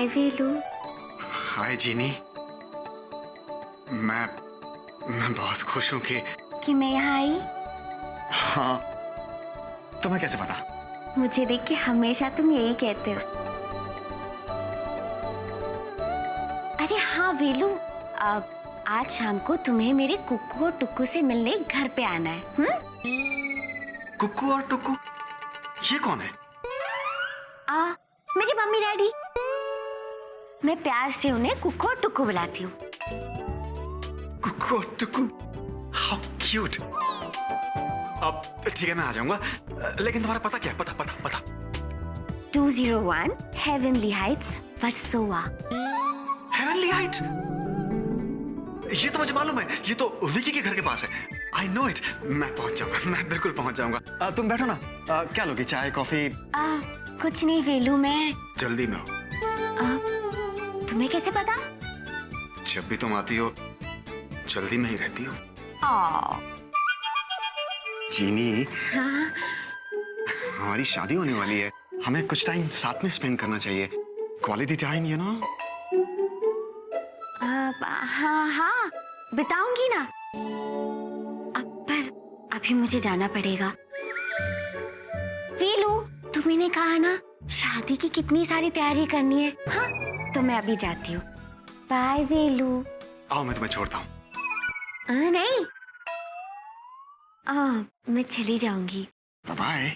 हाय वेलू। हाय जीनी। मैं बहुत खुश हूँ कि मैं यहाँ आई। हाँ, तुम्हें कैसे पता? मुझे देख के हमेशा तुम यही कहते हो। अरे हाँ वेलू, अब आज शाम को तुम्हें मेरे कुक्कू और टुक्कू से मिलने घर पे आना है। कुक्कू और टुक्कू? ये कौन है? मेरी मम्मी डैडी। मैं प्यार से उन्हें कुक्कू और टुक्कू बुलाती हूँ। कुक्कू और टुक्कू, हाउ क्यूट। अब ठीक है, मैं आ जाऊंगा, लेकिन तुम्हारा पता क्या है? पता 201 heavenly Heights, Versova. Heavenly Heights? ये तो मुझे मालूम है, ये तो विकी के घर के पास है। I know it. मैं पहुंच जाऊंगा, मैं बिल्कुल पहुंच जाऊंगा। तुम बैठो ना। क्या लोगी, चाय कॉफी? कुछ नहीं वेलू, मैं जल्दी में हो। तुम्हें कैसे पता? जब भी तुम आती हो जल्दी में ही रहती हो। जीनी, हाँ? हमारी शादी होने वाली है, हमें कुछ टाइम साथ में स्पेंड करना चाहिए। Quality time, you know. हाँ बिताऊंगी ना। पर अभी मुझे जाना पड़ेगा। वेलू, तुम्ही ने कहा ना शादी की कितनी सारी तैयारी करनी है। हाँ, तो मैं अभी जाती हूँ। बाय वेलू। आओ, मैं तुम्हें छोड़ता हूँ। नहीं, मैं चली जाऊंगी। बाय।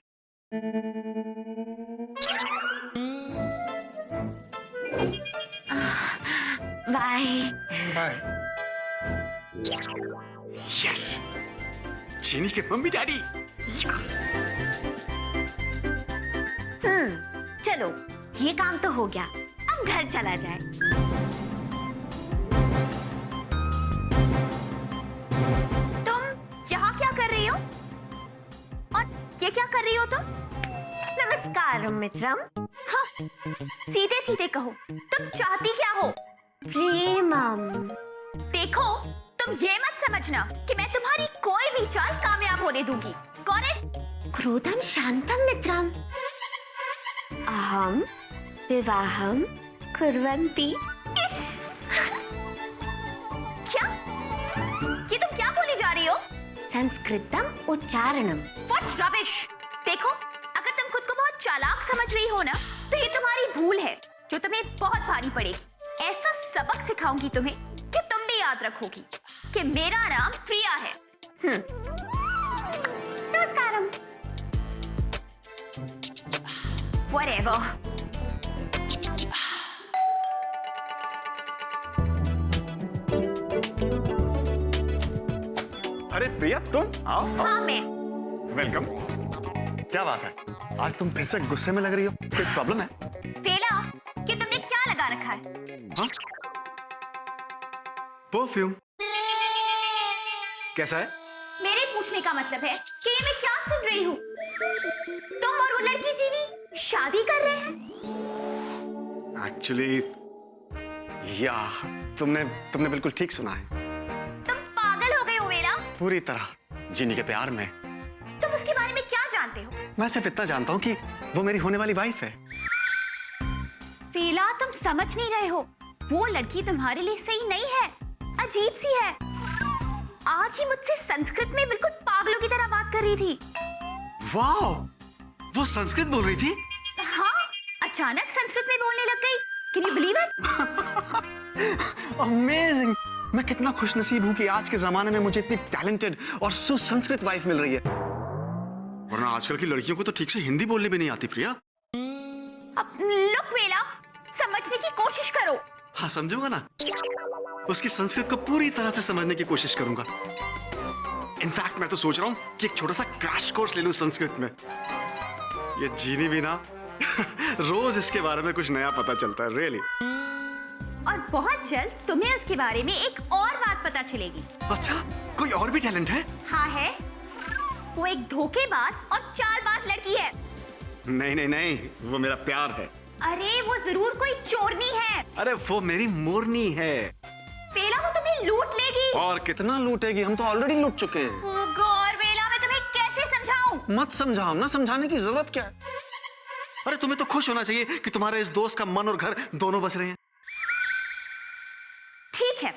Bye bye. यस, चीनी के मम्मी डैडी। चलो, ये काम तो हो गया, अब घर चला जाए। तुम यहाँ क्या कर रही हो? और ये क्या कर रही हो तुम? नमस्कार मित्रम। हाँ, सीधे सीधे कहो, तुम चाहती क्या हो? प्रेमम। देखो, तुम ये मत समझना कि मैं तुम्हारी कोई भी चाल कामयाब होने दूंगी। Got it? क्रोधम शांतम मित्रम। अहम विवाहम कुर्वन्ति। क्या? ये तुम क्या बोली जा रही हो? संस्कृतम उच्चारणम। What rubbish! देखो, अगर तुम खुद को बहुत चालाक समझ रही हो ना, तो ये तुम्हारी भूल है, जो तुम्हें बहुत भारी पड़ेगी। ऐसा सबक सिखाऊंगी तुम्हें कि तुम भी याद रखोगी कि मेरा नाम प्रिया है। नमस्कारम। Whatever. अरे प्रिया, तुम आओ। हाँ, मैं। वेलकम। क्या बात है, आज तुम फिर से गुस्से में लग रही हो? कोई प्रॉब्लम है? फेला, कि तुमने क्या लगा रखा है? हाँ? परफ्यूम। कैसा है? मेरे पूछने का मतलब है कि ये मैं क्या सुन रही हूँ? तुम और वो लड़की जीनी शादी कर रहे हैं? एक्चुअली, या तुमने बिल्कुल ठीक सुना है। तुम पागल हो गए हो वेला? पूरी तरह जीनी के प्यार में। तुम उसके बारे में क्या जानते हो? मैं सिर्फ इतना जानता हूँ कि वो मेरी होने वाली वाइफ है। फेला, तुम समझ नहीं रहे हो। वो लड़की तुम्हारे लिए सही नहीं है, अजीब सी है। आज ही मुझसे संस्कृत में बिल्कुल पागलों की तरह बात कर रही थी। वाह, वो संस्कृत बोल रही थी? हाँ, अचानक संस्कृत में बोलने लग गई। Can you believe it? Amazing. मैं कितना खुशनसीब हूँ कि आज के जमाने में मुझे इतनी टैलेंटेड और सुसंस्कृत वाइफ मिल रही है। वरना आजकल की लड़कियों को तो ठीक से हिंदी बोलने भी नहीं आती। प्रिया, अब लुक वेला, समझने की कोशिश करो। हाँ, समझूंगा ना। उसकी संस्कृत को पूरी तरह से समझने की कोशिश करूंगा। इनफैक्ट मैं तो सोच रहा हूँ कि एक छोटा सा क्रैश कोर्स ले लूं संस्कृत में। ये जीनी भी ना रोज इसके बारे में कुछ नया पता चलता है, रियली। और बहुत जल्द तुम्हें उसके बारे में एक और बात पता चलेगी। अच्छा, कोई और भी टैलेंट है? हाँ है। वो एक धोखेबाज और चालबाज लड़की है। नहीं, वो मेरा प्यार है। अरे वो जरूर कोई चोरनी है। अरे वो मेरी मोरनी है। वेला, वो तुम्हें लूट लेगी। और कितना लूटेगी, हम तो ऑलरेडी लूट चुके हैं। ओह गॉड वेला, मैं तुम्हें कैसे समझाऊं? मत समझाओ ना, समझाने की जरूरत क्या है? अरे तुम्हें तो खुश होना चाहिए कि तुम्हारे इस दोस्त का मन और घर दोनों बस रहे हैं। ठीक है,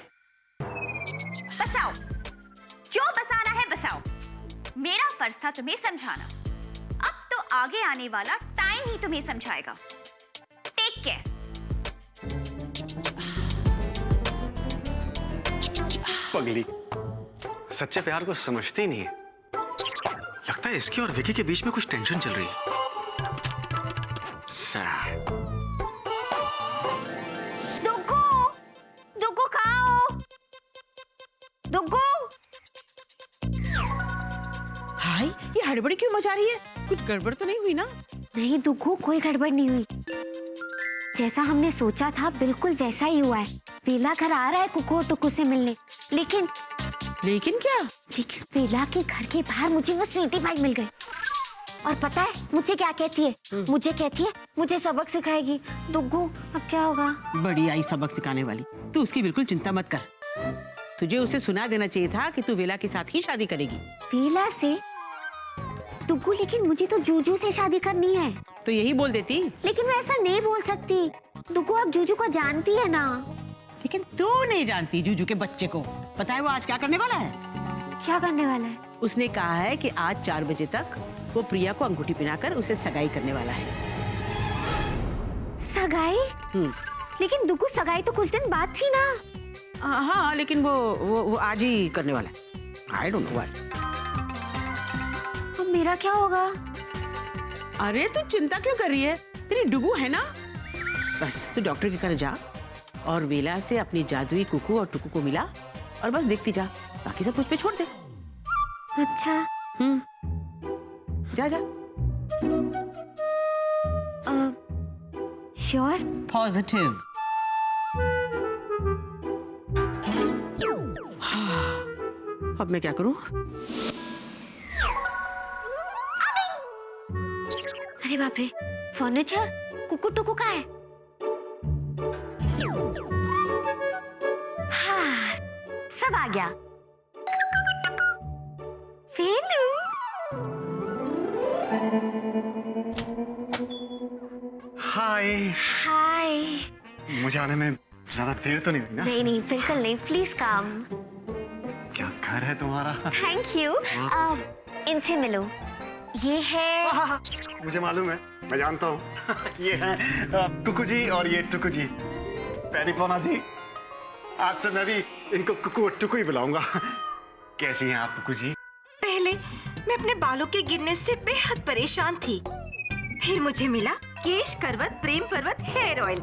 बसाओ, जो बसाना है बसाओ। मेरा फर्ज था तुम्हें समझाना, अब तो आगे आने वाला टाइम ही तुम्हें समझाएगा। Take care. पगली सच्चे प्यार को समझती ही नहीं है। लगता है इसकी और विकी के बीच में कुछ टेंशन चल रही है। Sad. दुग्गू, दुग्गू खाओ, दुग्गू। हाय, ये हड़बड़ी क्यों मचा रही है? कुछ गड़बड़ तो नहीं हुई ना? नहीं दुग्गू, कोई गड़बड़ नहीं हुई। जैसा हमने सोचा था बिल्कुल वैसा ही हुआ है। वेला घर आ रहा है कुकू और टुकू से मिलने, लेकिन क्या? लेकिन वेला के घर के बाहर मुझे वो स्वीटी पाई मिल गई। और पता है मुझे क्या कहती है? मुझे कहती है मुझे सबक सिखाएगी। दुग्गू अब क्या होगा? बड़ी आई सबक सिखाने वाली। तू उसकी बिल्कुल चिंता मत कर। तुझे उसे सुना देना चाहिए था कि तू वेला के साथ ही शादी करेगी। वेला से? दुग्गू लेकिन मुझे तो जूजू से शादी करनी है। तो यही बोल देती। लेकिन मैं ऐसा नहीं बोल सकती। दुग्गू अब जूजू को जानती है ना। लेकिन तू नहीं जानती जूजू के बच्चे को। पता है वो आज क्या करने वाला है? क्या करने वाला है? उसने कहा है कि आज 4 बजे तक वो प्रिया को अंगूठी पहनाकर उसे सगाई करने वाला है। सगाई? लेकिन दुग्गू सगाई तो कुछ दिन बाद थी ना। हाँ, लेकिन वो आज ही करने वाला है। I don't know why. अब मेरा क्या होगा? अरे तू चिंता क्यों कर रही है? तेरी डुगू है ना। बस तू डॉक्टर के घर जा और वेला से अपनी जादुई कुकू और टुकू को मिला और बस देखती जा। बाकी सब मुझ पे छोड़ दे। अच्छा। जा। श्योर? पॉजिटिव। अब मैं क्या करूं? अरे बाप रे, फर्नीचर? कुकू टुकू का है? हाँ, सब आ गया। फेलू। हाय। मुझे आने में ज्यादा देर तो नहीं हुई ना? नहीं बिल्कुल नहीं, प्लीज कम। क्या घर है तुम्हारा? Thank you. इनसे मिलो। ये है मुझे मालूम है, मैं जानता हूँ। ये है कुकू जी और ये टुकू जी। पेरिपोना जी, आज से मैं भी इनको कुकू और टुकू ही बुलाऊंगा। कैसी हैं आप कुकू जी? पहले मैं अपने बालों के गिरने से बेहद परेशान थी। फिर मुझे मिला केश करवत प्रेम पर्वत हेयर ऑयल।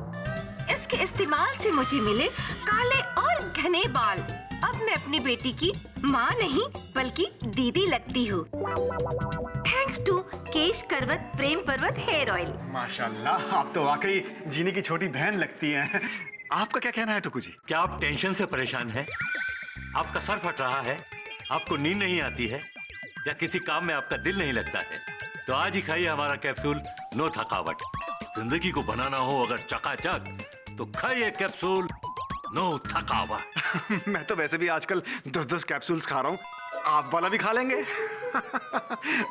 इसके इस्तेमाल से मुझे मिले काले और घने बाल। अब मैं अपनी बेटी की माँ नहीं बल्कि दीदी लगती हूँ। थैंक्स टू केश करवत प्रेम पर्वत हेयर ऑयल। माशाल्लाह, आप तो वाकई जीनी की छोटी बहन लगती हैं। आपका क्या कहना है टुकू जी? क्या आप टेंशन से परेशान हैं? आपका सर फट रहा है? आपको नींद नहीं आती है? या किसी काम में आपका दिल नहीं लगता है? तो आज ही खाइए हमारा कैप्सूल नो थकावट। जिंदगी को बनाना हो अगर चकाचक तो खाइए कैप्सूल नो थकावट। मैं तो वैसे भी आजकल 10-10 कैप्सूल्स खा रहा हूँ, आप वाला भी खा लेंगे।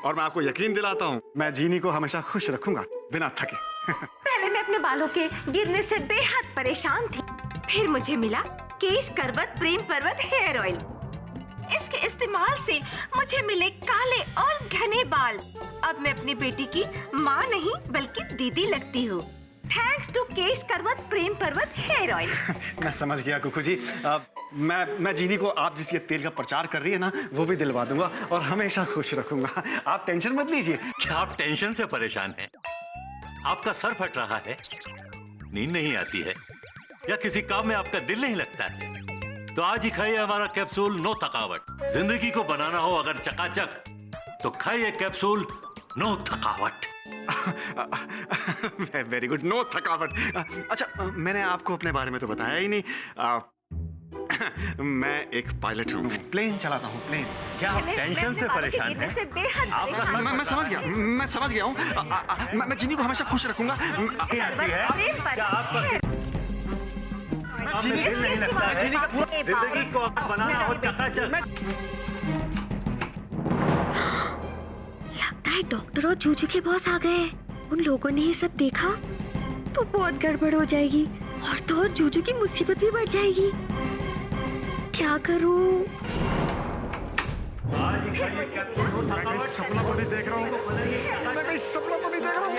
और मैं आपको यकीन दिलाता हूँ, मैं जीनी को हमेशा खुश रखूंगा बिना थके। पहले मैं अपने बालों के गिरने से बेहद परेशान थी। फिर मुझे मिला केश करवत प्रेम पर्वत हेयर ऑयल। इसके इस्तेमाल से मुझे मिले काले और घने बाल। अब मैं अपनी बेटी की माँ नहीं बल्कि दीदी लगती हूँ। थैंक्स टू केश करवत प्रेम पर्वत हेयर ऑयल। मैं समझ गया कुकू जी। मैं जीनी को आप जिस ये तेल का प्रचार कर रही है ना, वो भी दिलवा दूंगा और हमेशा खुश रखूंगा। आप टेंशन मत लीजिए। क्या आप टेंशन से परेशान हैं? आपका सर फट रहा है? नींद नहीं आती है? या किसी काम में आपका दिल नहीं लगता है? तो आज ही खाइए हमारा कैप्सूल नो थकावट। जिंदगी को बनाना हो अगर चकाचक तो खाइए कैप्सूल नो थकावट। वेरी गुड, नो थकावट। अच्छा, मैंने आपको अपने बारे में तो बताया ही नहीं। मैं एक पायलट हूँ, प्लेन चलाता हूँ, प्लेन। क्या आप टेंशन से परेशान हैं? मैं समझ गया हूँ। मैं जीनी को हमेशा खुश रखूंगा। क्या आपका दिल नहीं लगता है? जिंदगी को बनाना हो चकाचक। लगता है डॉक्टर और जूजू के बॉस आ गए। उन लोगों ने ये सब देखा तो बहुत गड़बड़ हो जाएगी और तो और जूजू की मुसीबत भी बढ़ जाएगी। क्या करूं? मैं कहीं सपना तो नहीं देख रहा हूँ। मैं कहीं सपना तो नहीं देख रहा हूँ।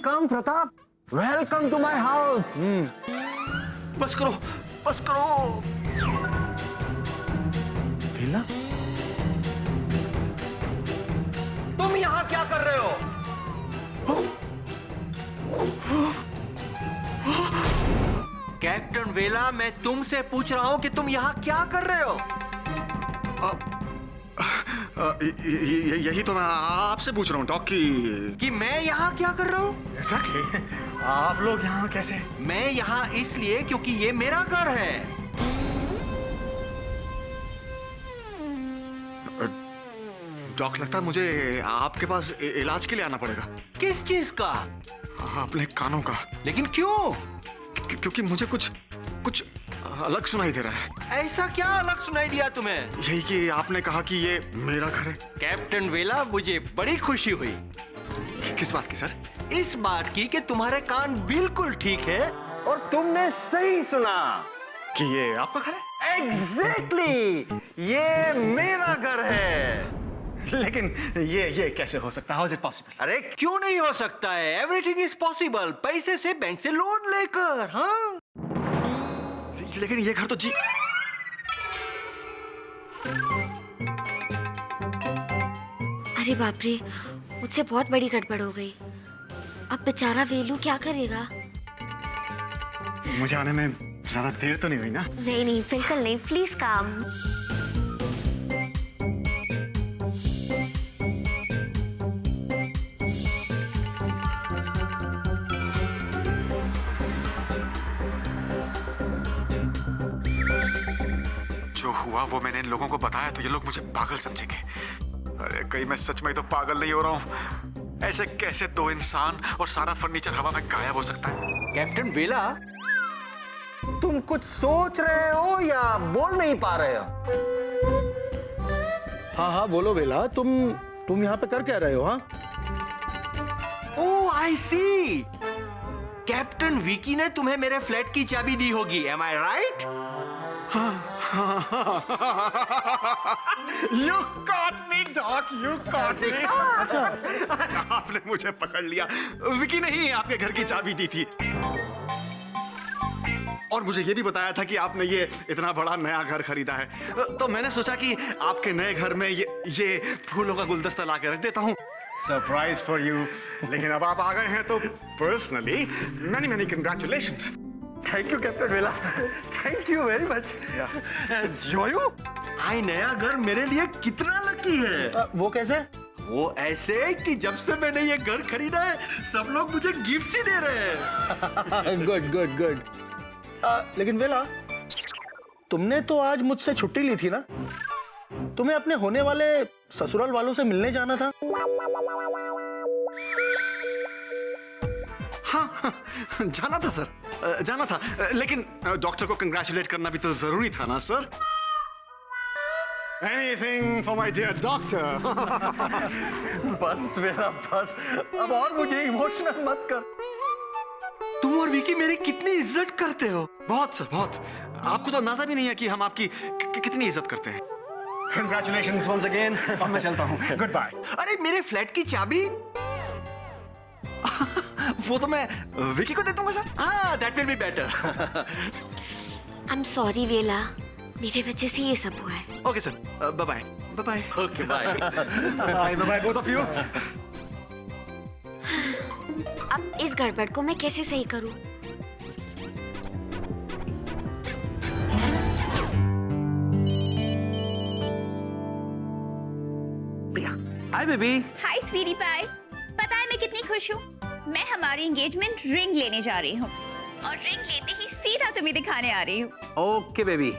Come Pratap, welcome to my house. बस करो, बस करो। वीला, तुम यहाँ क्या कर रहे हो? कैप्टन वेला, मैं तुमसे पूछ रहा हूँ कि तुम यहाँ क्या कर रहे हो? यही तो मैं आपसे पूछ रहा हूँ डॉक कि मैं यहाँ क्या कर रहा हूँ? Exactly. आप लोग यहाँ कैसे? मैं यहाँ इसलिए क्योंकि ये मेरा घर है। डॉक, लगता है मुझे आपके पास इलाज के लिए आना पड़ेगा। किस चीज का? अपने कानों का। लेकिन क्यों? क्योंकि मुझे कुछ अलग सुनाई दे रहा है। ऐसा क्या अलग सुनाई दिया तुम्हें? यही कि आपने कहा कि ये मेरा घर है। कैप्टन वेला, मुझे बड़ी खुशी हुई। किस बात की सर? इस बात की कि तुम्हारे कान बिल्कुल ठीक है और तुमने सही सुना कि ये आपका घर है। एग्जैक्टली, ये मेरा घर है। लेकिन ये कैसे हो सकता है? How is it possible? अरे क्यों नहीं हो सकता है? Everything is possible. पैसे से, बैंक से लोन लेकर। हाँ, लेकिन ये घर तो जी अरे बाप रे, मुझसे बहुत बड़ी गड़बड़ हो गई। अब बेचारा वेलू क्या करेगा? मुझे आने में ज्यादा देर तो नहीं हुई ना? नहीं, बिल्कुल नहीं। प्लीज काम। जो हुआ वो मैंने इन लोगों को बताया तो ये लोग मुझे पागल समझेंगे। अरे कहीं मैं सच में तो पागल नहीं हो रहा हूँ? ऐसे कैसे दो इंसान और सारा फर्नीचर हवा में गायब हो सकता है? कैप्टन वेला, तुम कुछ सोच रहे हो या बोल नहीं पा रहे हो? हाँ बोलो वेला, तुम यहाँ पे कर क्या रहे हो? हाँ, ओह आई सी, कैप्टन विकी ने तुम्हें मेरे फ्लैट की चाबी दी होगी। Am I right? You caught me, Doc. You caught me. आपने मुझे पकड़ लिया। विकी ने ही आपके घर की चाबी दी थी और मुझे ये भी बताया था कि आपने ये इतना बड़ा नया घर खरीदा है। तो मैंने सोचा कि आपके नए घर में ये फूलों का गुलदस्ता ला के रख देता हूँ, सरप्राइज फॉर यू। लेकिन अब आप आ गए हैं तो personally many congratulations. Thank you captain वेला, थैंक यू वेरी मच। जोयू, आई नया घर मेरे लिए कितना लकी है। वो कैसे? वो ऐसे कि जब से मैंने ये घर खरीदा है सब लोग मुझे गिफ्ट ही दे रहे हैं। गुड। लेकिन वेला, तुमने तो आज मुझसे छुट्टी ली थी ना? तुम्हें अपने होने वाले ससुराल वालों से मिलने जाना था। हाँ, जाना था सर, जाना था। लेकिन डॉक्टर को कंग्रेचुलेट करना भी तो जरूरी था ना sir? Anything for my dear doctor. बस वेला बस, अब और मुझे इमोशनल मत कर। तुम और विकी मेरी कितनी इज्जत करते हो। बहुत सर, बहुत। आपको तो अंदाजा भी नहीं है कि हम आपकी कितनी इज्जत करते हैं। Congratulations once again. अब मैं चलता हूँ। Goodbye. अरे मेरे फ्लैट की चाबी वो तो मैं विकी को दे दूंगा सर। हाँ, that will be better. I'm sorry वेला, मेरे वजह से ये सब हुआ है। Okay sir, bye bye. Okay bye. Bye both of you. अब इस गड़बड़ को मैं कैसे सही करूं? Hi baby. Hi sweetie pie. पता है मैं कितनी खुश हूँ? मैं हमारी एंगेजमेंट रिंग लेने जा रही हूँ और रिंग लेते ही सीधा तुम्हें दिखाने आ रही हूँ। Okay baby.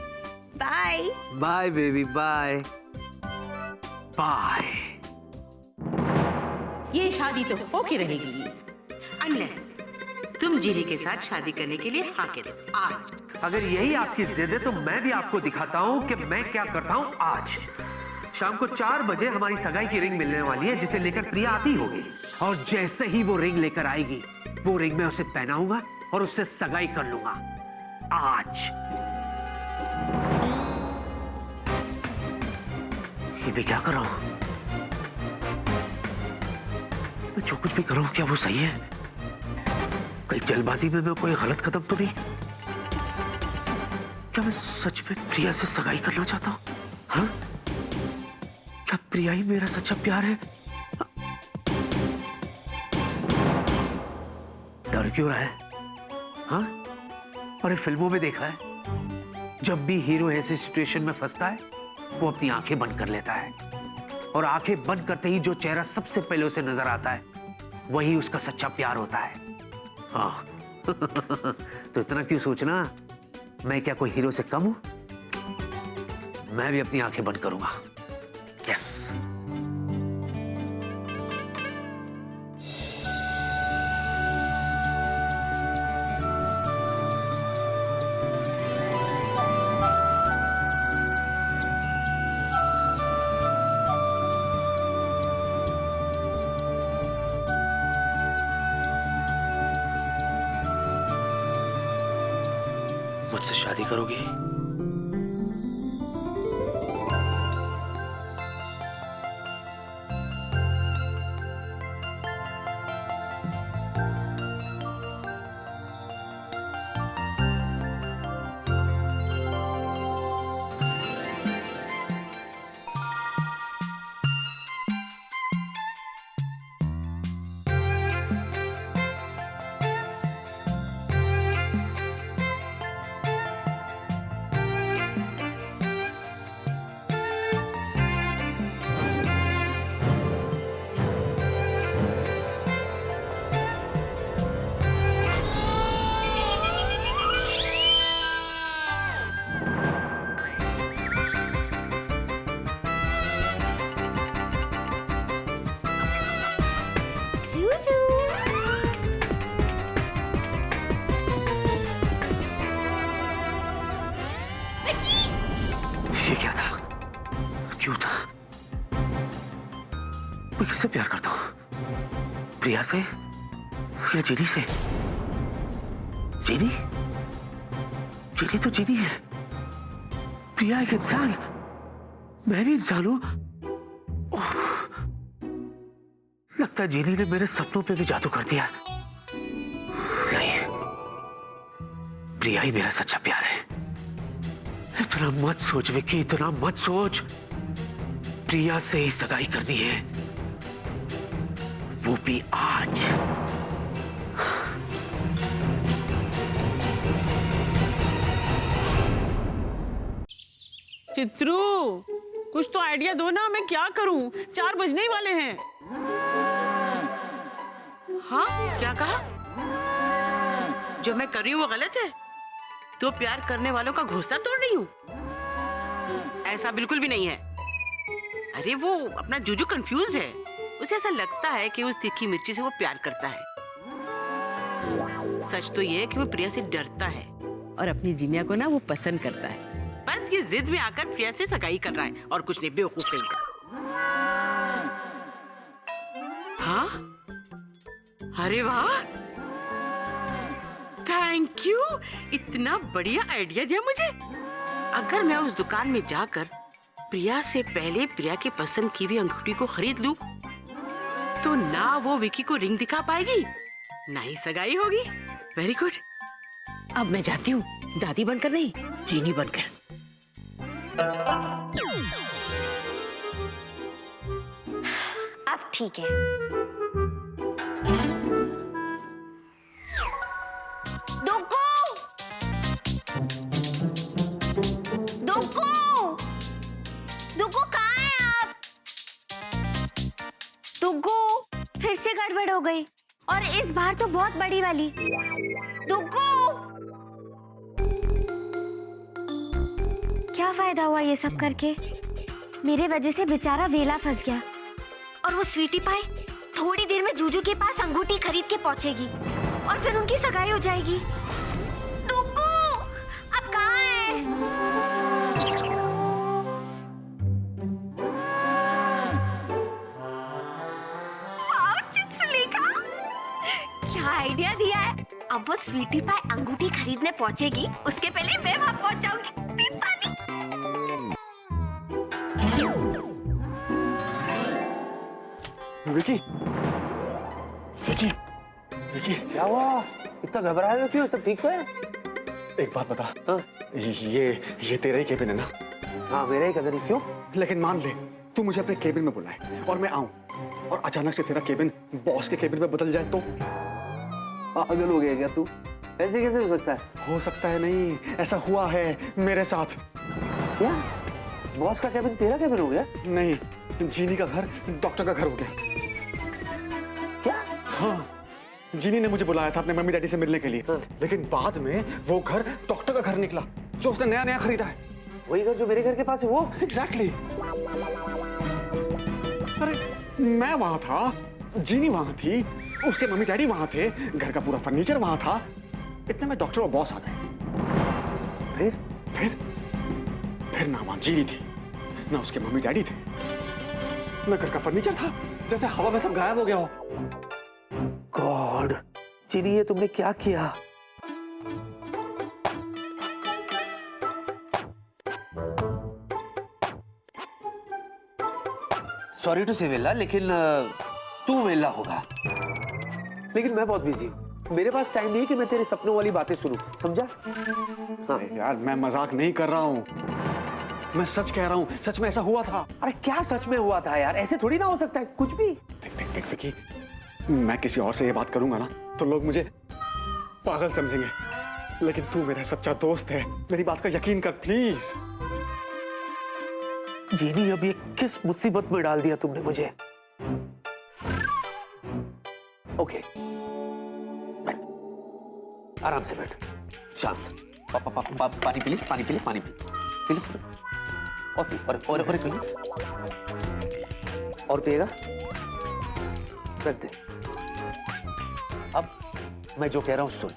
Bye bye baby, bye bye. ये शादी तो होके रहेगी अनलेस तुम जीरी के साथ शादी करने के लिए हाँ कह दो आज। अगर यही आपकी जिद है तो मैं भी आपको दिखाता हूँ कि मैं क्या करता हूँ आज। शाम को 4 बजे हमारी सगाई की रिंग मिलने वाली है, जिसे लेकर प्रिया आती होगी। और जैसे ही वो रिंग लेकर आएगी, वो रिंग मैं उसे पहनाऊंगा और उससे सगाई कर लूंगा आज। ये मैं क्या कर रहा हूं? मैं जो कुछ भी कर रहा हूं, क्या वो सही है? कहीं जल्दबाजी में मैं कोई गलत कदम तो नहीं? क्या मैं सच में प्रिया से सगाई करना चाहता हूं? हाँ? क्या प्रिया ही मेरा सच्चा प्यार है? डर क्यों रहा है? हाँ? अरे फिल्मों में देखा है, जब भी हीरो ऐसे सिचुएशन में फंसता है, वो अपनी आंखें बंद कर लेता है, और आंखें बंद करते ही जो चेहरा सबसे पहले उसे नजर आता है, वही उसका सच्चा प्यार होता है। हाँ। तो इतना क्यों सोचना? मैं क्या कोई हीरो से कम हूं? मैं भी अपनी आंखें बंद करूंगा। यस। मुझसे शादी करोगी? ये क्या था? क्यों था? मैं किससे प्यार करता हूं? प्रिया से या जीनी से? जीनी? जीनी तो जीनी है। प्रिया एक इंसान, मैं भी इंसान हूं। लगता है जीनी ने मेरे सपनों पे भी जादू कर दिया। नहीं, प्रिया ही मेरा सच्चा प्यार है। इतना मत सोच विक्की, इतना मत सोच। प्रिया से ही सगाई कर दी है, वो भी आज। चित्रू, कुछ तो आइडिया दो ना, मैं क्या करूं? 4 बजने ही वाले हैं। हाँ, क्या कहा? जो मैं कर रही हूँ वो गलत है? तो प्यार करने वालों का घोंसला तोड़ रही हूँ? ऐसा बिल्कुल भी नहीं है। अरे वो अपना जूजू कंफ्यूज है। उसे ऐसा लगता है कि उस तीखी मिर्ची से वो प्यार करता है। सच तो ये है कि वो प्रिया से डरता है और अपनी जीनिया को ना वो पसंद करता है। बस ये जिद में आकर प्रिया से सगाई कर रहा है और कुछ नहीं, बेवकूफ कहीं का। हाँ? अरे वाह, थैंक यू, इतना बढ़िया आइडिया दिया मुझे। अगर मैं उस दुकान में जाकर प्रिया से पहले प्रिया की पसंद की हुई अंगूठी को खरीद लूं, तो ना वो विकी को रिंग दिखा पाएगी, ना ही सगाई होगी। Very good. अब मैं जाती हूँ, दादी बनकर नहीं, जीनी बनकर। अब ठीक है। दुग्गू कहाँ हैं आप? दुग्गू, फिर से गड़बड़ हो गई, और इस बार तो बहुत बड़ी वाली। दुग्गू, क्या फायदा हुआ ये सब करके? मेरे वजह से बेचारा वेला फंस गया, और वो स्वीटी पाई थोड़ी देर में जूजू के पास अंगूठी खरीद के पहुंचेगी, और फिर उनकी सगाई हो जाएगी। दुग्गू, अब कहाँ है? अब वो स्वीटी पाई अंगूठी खरीदने पहुंचेगी, उसके पहले मैं वहां पहुंच जाऊंगी। तीन ताली। विकी, विकी, विकी, क्या हुआ? इतना घबरा रहे हो क्यों? सब ठीक तो है? एक बात बता। हाँ? ये तेरा ही केबिन है ना? हाँ मेरा ही कदर। क्यों? लेकिन मान ले तू मुझे अपने केबिन में बुलाए और मैं आऊं और अचानक से तेरा केबिन बॉस के केबिन में बदल जाए तो? पागल हो गया क्या तू? ऐसे कैसे हो सकता है? हो सकता है नहीं, ऐसा हुआ है मेरे साथ। क्या? बॉस का केबिन तेरा केबिन हो गया? नहीं, जीनी का घर डॉक्टर का घर हो गया। क्या? हाँ, जीनी ने मुझे बुलाया था अपने मम्मी डैडी से मिलने के लिए। हाँ। लेकिन बाद में वो घर डॉक्टर का घर निकला जो उसने नया नया खरीदा है। वही घर जो मेरे घर के पास है वो? एग्जैक्टली। अरे मैं वहां था, जीनी वहां थी, उसके मम्मी डैडी वहां थे, घर का पूरा फर्नीचर वहां था। इतने में डॉक्टर और बॉस आ गए। फिर ना वहां जीनी थी, ना उसके मम्मी डैडी थे, ना घर का फर्नीचर था, जैसे हवा में सब गायब हो गया हो। गॉड, चिनी ये तुमने क्या किया? सॉरी टू से वेला, लेकिन तू वेला होगा। लेकिन मैं बहुत बिजी हूँ, मेरे पास टाइम नहीं है कि मैं तेरे सपनों वाली बातें सुनूं, समझा? हाँ यार मैं मजाक नहीं कर रहा हूँ, मैं सच कह रहा हूँ, सच में ऐसा हुआ था। अरे क्या सच में हुआ था यार? ऐसे थोड़ी ना हो सकता है कुछ भी। देख विकी, मैं किसी और से ये बात करूंगा ना तो लोग मुझे पागल समझेंगे, लेकिन तू मेरा सच्चा दोस्त है, मेरी बात का यकीन कर प्लीज। जीनी, अब ये किस मुसीबत में डाल दिया तुमने मुझे? ओके, बैठ, आराम से बैठ, शांत। पानी पी ले, पानी पी ले, पानी पी ले, और पी, और एक पी ले, और पिएगा? रख दे। अब मैं जो कह रहा हूं सुन।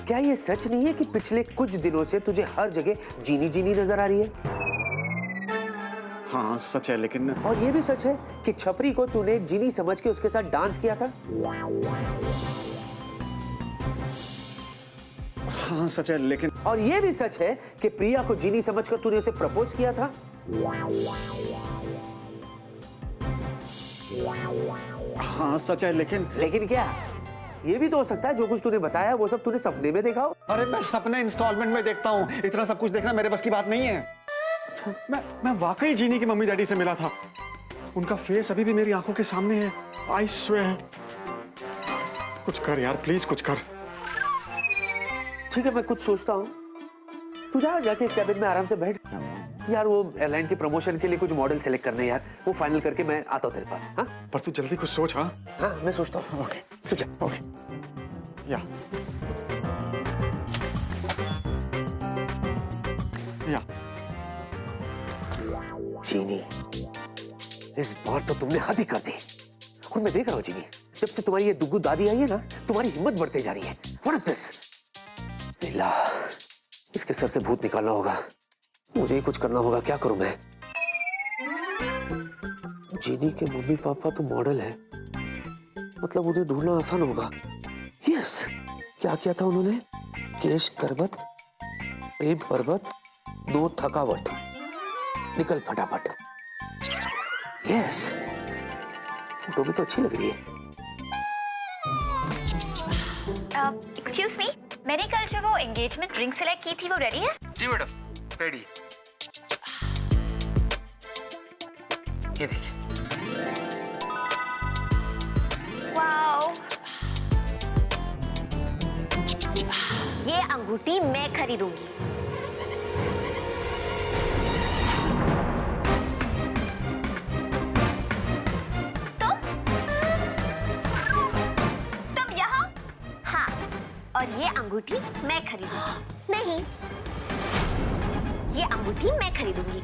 क्या ये सच नहीं है कि पिछले कुछ दिनों से तुझे हर जगह जीनी जीनी नजर आ रही है? हाँ सच है, लेकिन और ये भी सच है कि छपरी को तूने जीनी समझ के उसके साथ डांस किया था? हाँ सच है, लेकिन और ये भी सच है कि प्रिया को जीनी समझकर तूने उसे प्रपोज किया था? हाँ सच है, लेकिन क्या? ये भी तो हो सकता है जो कुछ तूने बताया वो सब तूने सपने में देखा हो। अरे मैं सपने इंस्टॉलमेंट में देखता हूँ, इतना सब कुछ देखना मेरे बस की बात नहीं है। मैं वाकई जीनी की मम्मी डैडी से मिला था, उनका फेस अभी भी मेरी आंखों के सामने है। I swear. कुछ कर यार, प्लीज कुछ कर। ठीक है, मैं कुछ सोचता हूँ। तू जाके कैबिन में आराम से बैठ यार। वो एयरलाइन के प्रमोशन के लिए कुछ मॉडल सेलेक्ट करने यार, वो फाइनल करके मैं आता हूँ तेरे पास। हाँ पर तू जल्दी कुछ सोच। हाँ हाँ मैं सोचता हूँ। ओके तू जा। ओके या जीनी, इस बार तो तुमने हद ही कर दी। और मैं देख रहा हूँ जीनी, जब से तुम्हारी ये दुग्गू दादी आई है ना, तुम्हारी हिम्मत बढ़ते जा रही है। What is this? लीला, इसके सर से भूत निकालना होगा, मुझे ही कुछ करना होगा। क्या करूं मैं? जीनी के मम्मी पापा तो मॉडल है, मतलब उन्हें ढूंढना आसान होगा। यस, क्या किया था उन्होंने? केश करवत, प्रेम पर्वत, नो थकावट, निकल फटाफट। यस, फोटो भी तो अच्छी लग रही है। एक्सक्यूज मी, मैंने कल जो वो एंगेजमेंट रिंग सेलेक्ट की थी वो रेडी है? जी मैडम, रेडी। ये देखिए। वाओ, ये अंगूठी मैं खरीदूंगी। तुम यहाँ? हाँ, और ये अंगूठी मैं खरीदूंगी। नहीं, ये अंगूठी मैं खरीदूंगी।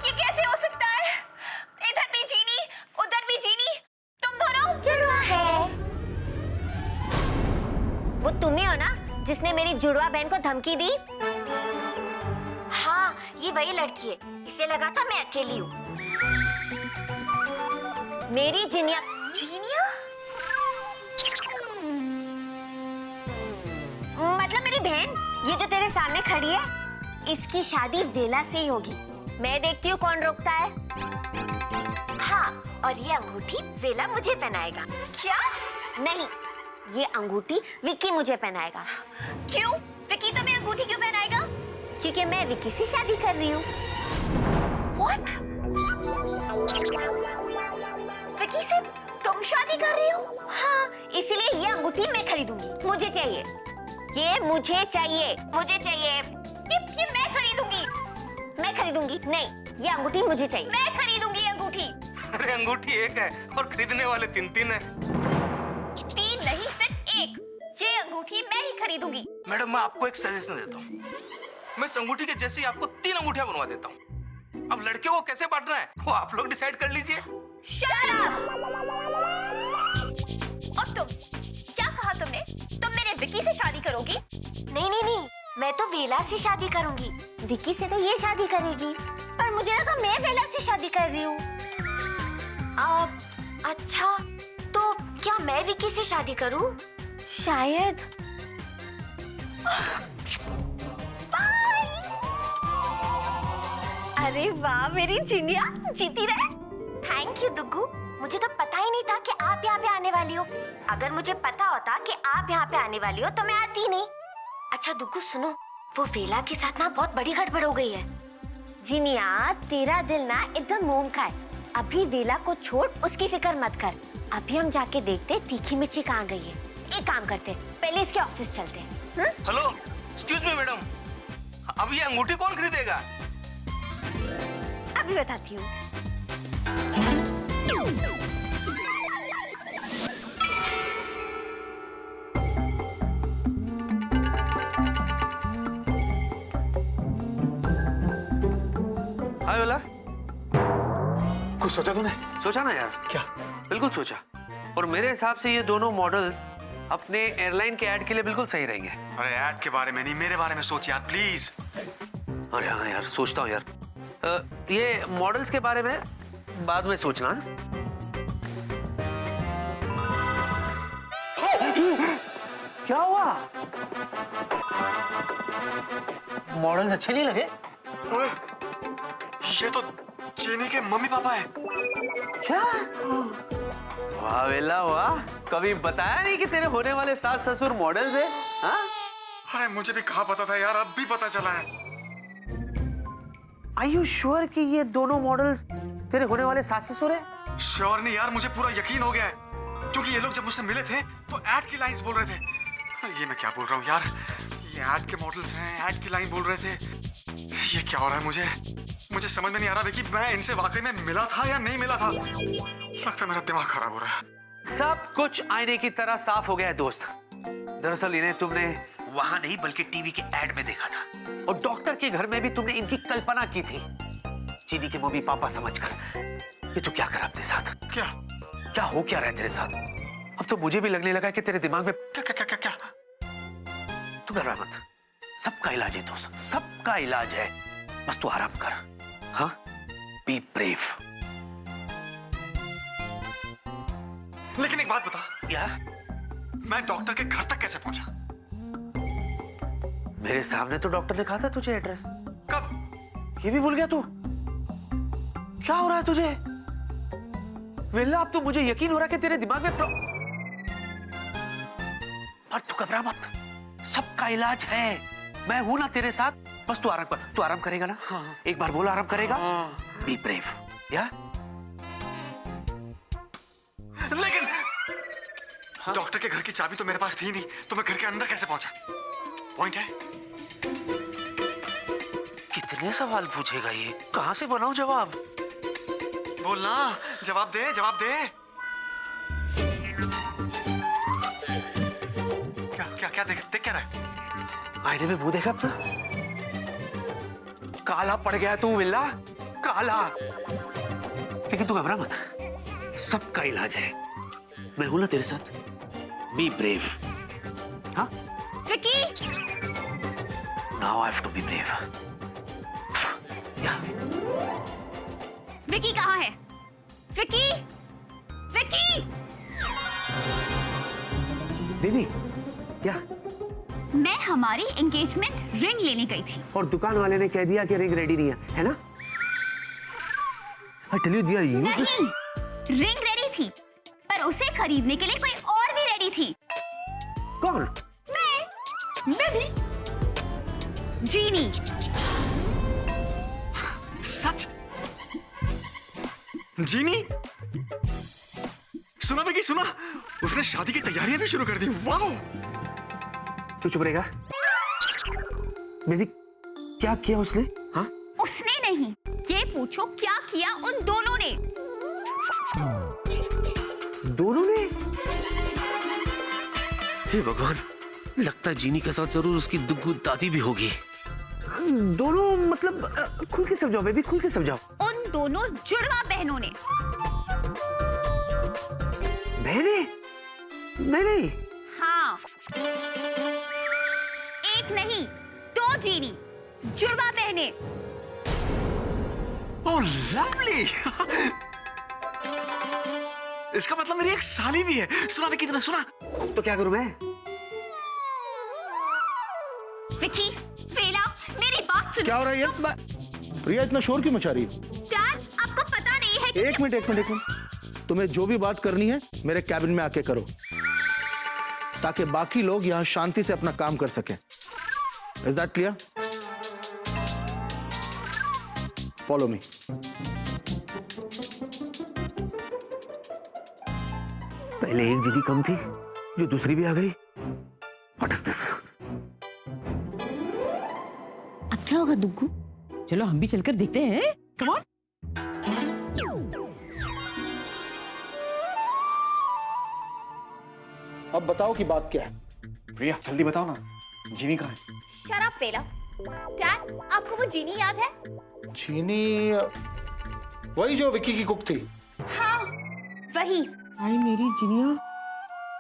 ये कैसे हो सकता है? इधर भी जीनी, उधर भी जीनी, तुम दोनों जुड़वा है। वो तुम्हें हो ना जिसने मेरी जुड़वा बहन को धमकी दी? हाँ, ये वही लड़की है। इसे लगा था मैं अकेली हूँ। मेरी जिनिया। जिनिया? मतलब मेरी बहन, ये जो तेरे सामने खड़ी है, इसकी शादी वेला से ही होगी। मैं देखती हूँ कौन रोकता है। हाँ, और ये अंगूठी वेला मुझे पहनाएगा। क्या? नहीं, ये अंगूठी विक्की मुझे पहनाएगा। क्यों? विक्की तुम्हें अंगूठी क्यों पहनाएगा? क्योंकि मैं विक्की से शादी कर रही हूँ। What? विक्की से तुम शादी कर रही हो? हाँ, इसलिए ये अंगूठी मैं खरीदूंगी। मुझे चाहिए। ये मुझे चाहिए। मुझे चाहिए। ये मैं खरीदूंगी। मैं खरीदूंगी। नहीं, ये अंगूठी मुझे चाहिए। मैं खरीदूंगी अंगूठी। अरे अंगूठी एक है और खरीदने वाले 3 है। 3 नहीं, सिर्फ एक। ये अंगूठी मैं ही खरीदूंगी। मैडम, मैं आपको एक सजेशन देता हूँ। मैं इस अंगूठी के जैसे ही आपको 3 अंगूठियां बनवा देता हूँ। अब लड़कियों को कैसे बांटना है वो आप लोग डिसाइड कर लीजिए। Shut up! और तुम क्या कहा तुमने? तुम मेरे विक्की से शादी करोगी? नहीं नहीं नहीं, मैं तो वेला से शादी करूंगी। विक्की से तो ये शादी करेगी। पर मुझे लगा मैं वेला से शादी कर रही हूँ। अच्छा, तो क्या मैं विक्की से शादी करूं? शायद। अरे वाह मेरी चिनिया, जीती रहे। Thank you Duggu. मुझे तो पता ही नहीं था कि आप यहाँ पे आने वाली हो। अगर मुझे पता होता कि आप यहाँ पे आने वाली हो तो मैं आती नहीं। अच्छा दुग्गू सुनो, वो वेला के साथ ना बहुत बड़ी गड़बड़ हो गई है। जिनिया, तेरा दिल ना एकदम मोम का है। अभी वेला को छोड़, उसकी फिक्र मत कर। अभी हम जाके देखते तीखी मिर्ची कहाँ गई है। एक काम करते, पहले इसके ऑफिस चलते हैं। हेलो, एक्सक्यूज मी मैडम, अब ये अंगूठी कौन खरीदेगा? अभी बताती हूँ। हाय वेला, कुछ सोचा तूने? सोचा ना यार। क्या? बिल्कुल सोचा। और मेरे हिसाब से ये दोनों मॉडल्स अपने एयरलाइन के ऐड के लिए बिल्कुल सही रहेंगे। अरे ऐड के बारे में नहीं, मेरे बारे में सोच यार प्लीज। अरे हाँ यार, सोचता हूँ यार। ये मॉडल्स के बारे में बाद में सोचना। क्या हुआ? मॉडल्स अच्छे नहीं लगे? ओए, ये तो चीनी के मम्मी पापा है। क्या? वाह वेला वाह, कभी बताया नहीं कि तेरे होने वाले सास ससुर मॉडल्स है? हाँ? अरे मुझे भी कहाँ पता था यार, अब भी पता चला है। Are you sure कि ये दोनों मॉडल्स तेरे होने वाले सास ससुर है? श्योर नहीं यार, मुझे पूरा यकीन हो गया है। क्योंकि ये लोग जब मुझसे मिले थे तो ऐड की लाइंस बोल रहे थे। अरे ये मैं क्या बोल रहा हूँ यार, ये ऐड के मॉडल्स हैं, ऐड की लाइन बोल रहे थे। ये क्या हो रहा है? मुझे समझ में नहीं आ रहा कि मैं इनसे वाकई में मिला था या नहीं मिला था। लगता है मेरा दिमाग खराब हो रहा है। सब कुछ आईने की तरह साफ हो गया है दोस्त। दरअसल इन्हें तुमने वहां नहीं बल्कि टीवी के ऐड में देखा था, और डॉक्टर के घर में भी तुमने इनकी कल्पना की थी, चीनी के मम्मी पापा समझकर। ये तू क्या करा अपने साथ? क्या हो क्या रहा है तेरे साथ? अब तो मुझे भी लगने लगा कि तेरे दिमाग में क्या? तू घबरा मत, सबका इलाज है दोस्त, सबका इलाज है। बस तू आराम कर। हाँ, बी ब्रेव। लेकिन एक बात बता क्या? मैं डॉक्टर के घर तक कैसे पहुंचा? मेरे सामने तो डॉक्टर ने कहा था तुझे एड्रेस। कब? ये भी भूल गया तू? क्या हो रहा है तुझे वेला? अब तो मुझे यकीन हो रहा है कि तेरे दिमाग में पर तू घबरा मत, सबका इलाज है। मैं हूं ना तेरे साथ। बस तू आराम कर। तू आराम करेगा ना? हाँ। एक बार बोल आराम करेगा। Be brave. या लेकिन डॉक्टर के घर की चाबी तो मेरे पास थी नहीं, तो मैं घर के अंदर कैसे पहुंचा? पॉइंट है। कितने सवाल पूछेगा ये? कहाँ से बनाऊं जवाब? बोलना, जवाब दे। क्या देख क्या रहा है? आईने में मुंह देखा अपना? काला पड़ गया तू विल्ला, काला। लेकिन तू घबरा मत, सबका इलाज है। मैं हूं ना तेरे साथ। Be brave. हाँ? Vicky, Now I have to be brave. Yeah. Vicky कहाँ है? विकी, विकी! बेबी, क्या? मैं हमारी एंगेजमेंट रिंग लेने गई थी। और दुकान वाले ने कह दिया कि रिंग रेडी नहीं है ना? I tell you, dear, you नहीं, रिंग रेडी थी, पर उसे खरीदने के लिए कोई और भी रेडी थी। कौन? मैं भी। जीनी। सच? जीनी? सुना विकी, सुना? उसने शादी की तैयारियां भी शुरू कर दी। वाह! तू चुप रहेगा? बेबी, क्या किया उसने? हाँ? उसने नहीं, ये पूछो क्या किया उन दोनों ने? दोनों ने? हे भगवान, लगता है जीनी के साथ जरूर उसकी दुग्गू दादी भी होगी। दोनों मतलब खुल के समझाओ बेबी, खुल के समझाओ। उन दोनों जुड़वा बहनों ने। बहने? नहीं। हाँ, एक नहीं, दो जीनी, जुड़वा बहने। ओह लवली! इसका मतलब मेरी एक साली भी है। सुना विकी, तुमने सुना? तो क्या करूं मैं? विकी, फेला, मेरी बात सुनो। क्या हो रहा है ये? प्रिया इतना शोर क्यों मचा रही है? डैड, आपको पता नहीं है कि एक मिनट। तुम्हें जो भी बात करनी है मेरे कैबिन में आके करो, ताकि बाकी लोग यहां शांति से अपना काम कर सकें। Is that clear? Follow me. पहले एक जीनी कम थी, जो दूसरी भी आ गई। What is this? अब क्या होगा दुग्गू? चलो हम भी चलकर देखते हैं। Come on. अब बताओ कि बात क्या है? प्रिया जल्दी बताओ ना, जीनी कहाँ है? शराब फेला। डैड, आपको वो जीनी याद है? चीनी वही जो विक्की की कुक थी। हाँ, वही। आई मेरी जिनिया,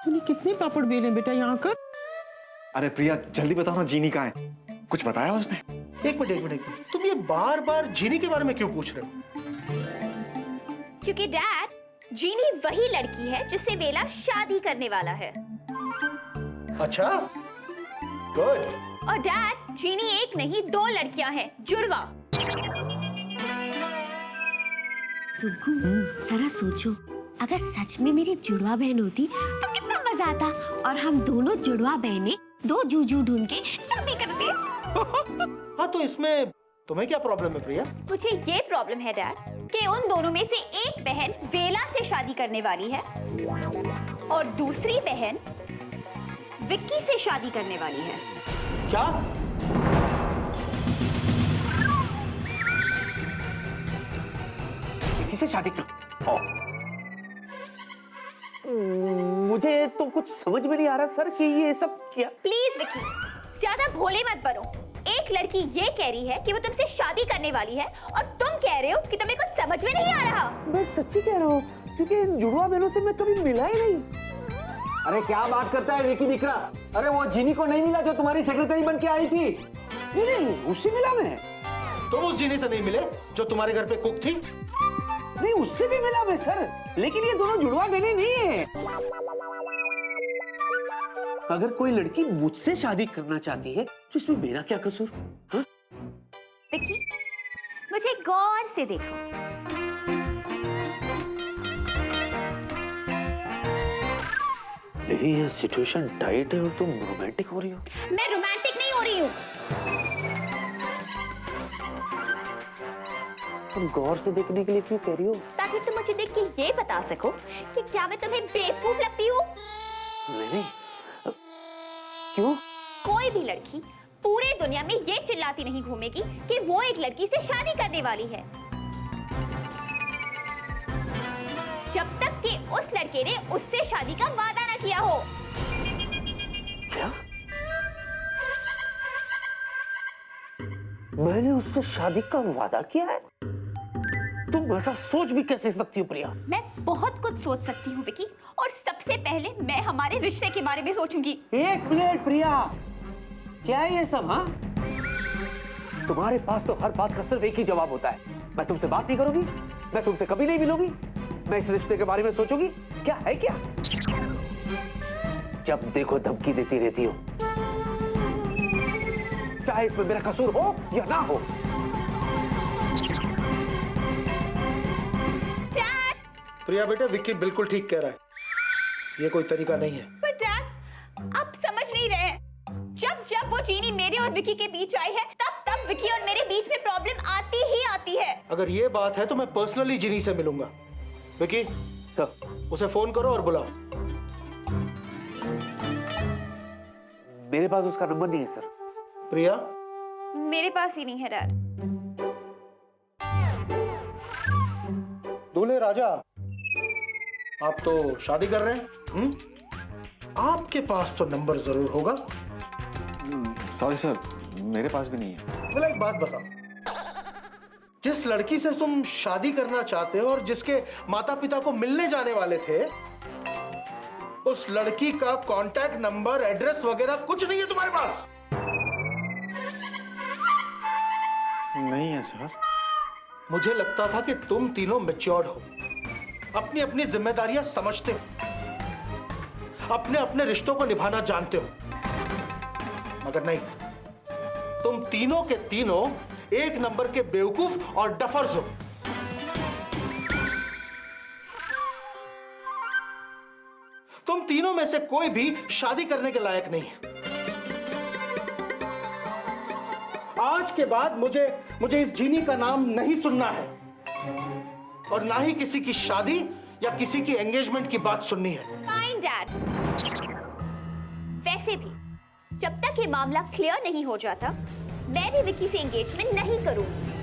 तूने कितने पापड़ बेले बेटा यहाँ कर? अरे प्रिया जल्दी बताओ ना, जीनी कहाँ है? कुछ बताया उसने? एक मिनट। तुम ये बार बार जीनी के बारे में क्यों पूछ रहे हो? क्योंकि डैड, जीनी वही लड़की है जिससे वेला शादी करने वाला है। अच्छा, गुड। और डैड, जीनी एक नहीं, दो लड़कियां हैं, जुड़वा। दुग्गू, जरा सोचो, अगर सच में मेरी जुड़वा बहन होती तो कितना मजा आता, और हम दोनों जुड़वा बहनें दो जूजू ढूंढ के शादी करते। हाँ, तो इसमें तुम्हें क्या प्रॉब्लम है प्रिया? मुझे ये प्रॉब्लम है डैड कि उन दोनों में से एक बहन वेला से शादी करने वाली है और दूसरी बहन विक्की से शादी करने वाली है। क्या? विक्की से शादी कर? मुझे तो कुछ समझ में नहीं आ रहा सर कि ये सब क्या। प्लीज विक्की, ज्यादा भोले मत बनो। एक लड़की ये कह रही है कि वो तुमसे शादी करने वाली है और तुम कह रहे हो कि तुम्हें कुछ समझ में नहीं आ रहा। मैं सच्ची कह रहा हूँ, क्योंकि जुड़वा बहनों से मैं कभी मिला ही नहीं। अरे क्या बात करता है विकी दिखरा? अरे वो जीनी को नहीं मिला जो तुम्हारी सेक्रेटरी बन के आई थी? नहीं, उससे मिला मैं। तुम उस जीनी से नहीं मिले जो तुम्हारे घर पे कुक थी? नहीं, उससे भी मिला मैं सर, लेकिन ये दोनों जुड़वा बहनें नहीं है। अगर कोई लड़की मुझसे शादी करना चाहती है तो इसमें मेरा क्या कसूर? हाँ? विक्की, मुझे गौर से देखो। लेकिन ये सिचुएशन टाइट है और तुम रोमांटिक हो रही हो। मैं रोमांटिक नहीं हो रही हूँ। तुम गौर से देखने के लिए क्यों कह रही हो? ताकि तुम मुझे देख के ये बता सको कि क्या मैं तुम्हें बेवकूफ लगती हूँ। नहीं, क्यों? कोई भी लड़की पूरे दुनिया में ये चिल्लाती नहीं घूमेगी कि वो एक लड़की से शादी करने वाली है, जब तक कि उस लड़के ने उससे शादी का वादा ना किया हो। क्या? मैंने उससे शादी का वादा किया है? तुम ऐसा सोच भी कैसे सकती हो प्रिया? मैं बहुत कुछ सोच सकती हूँ विकी, और सबसे पहले मैं हमारे रिश्ते के बारे में सोचूंगी। एक मिनट प्रिया, क्या है ये सब? हाँ, तुम्हारे पास तो हर बात का सिर्फ एक ही जवाब होता है, मैं तुमसे बात नहीं करूंगी, मैं तुमसे कभी नहीं मिलूंगी, मैं इस रिश्ते के बारे में सोचूंगी। क्या है क्या? जब देखो धमकी देती रहती हो, चाहे इसमें मेरा कसूर हो या ना हो। प्रिया बेटे, विक्की बिल्कुल ठीक कह रहा है, ये कोई तरीका नहीं है। पर डैड, आप समझ नहीं रहे हैं। जब जब वो चीनी मेरे और विकी के बीच आई है, तब तब विकी और मेरे बीच में प्रॉब्लम आती ही आती है। अगर ये बात है तो मैं पर्सनली जिनी से मिलूंगा। विक्की, उसे फोन करो और बुलाओ। मेरे पास उसका नंबर नहीं है सर। प्रिया, मेरे पास भी नहीं है डैड। दूल्हे राजा, आप तो शादी कर रहे हैं, आपके पास तो नंबर जरूर होगा। सॉरी सर, मेरे पास भी नहीं है। बोला, एक बात बताओ, जिस लड़की से तुम शादी करना चाहते हो और जिसके माता पिता को मिलने जाने वाले थे, उस लड़की का कांटेक्ट नंबर, एड्रेस वगैरह कुछ नहीं है तुम्हारे पास? नहीं है सर। मुझे लगता था कि तुम तीनों मैच्योर्ड हो, अपनी अपनी जिम्मेदारियां समझते हो, अपने अपने रिश्तों को निभाना जानते हो, मगर नहीं, तुम तीनों के तीनों एक नंबर के बेवकूफ और डफर्स हो। तुम तीनों में से कोई भी शादी करने के लायक नहीं है। आज के बाद मुझे इस जीनी का नाम नहीं सुनना है, और ना ही किसी की शादी या किसी की एंगेजमेंट की बात सुननी है। Fine dad. वैसे भी जब तक ये मामला क्लियर नहीं हो जाता, मैं भी विकी से एंगेजमेंट नहीं करूंगी।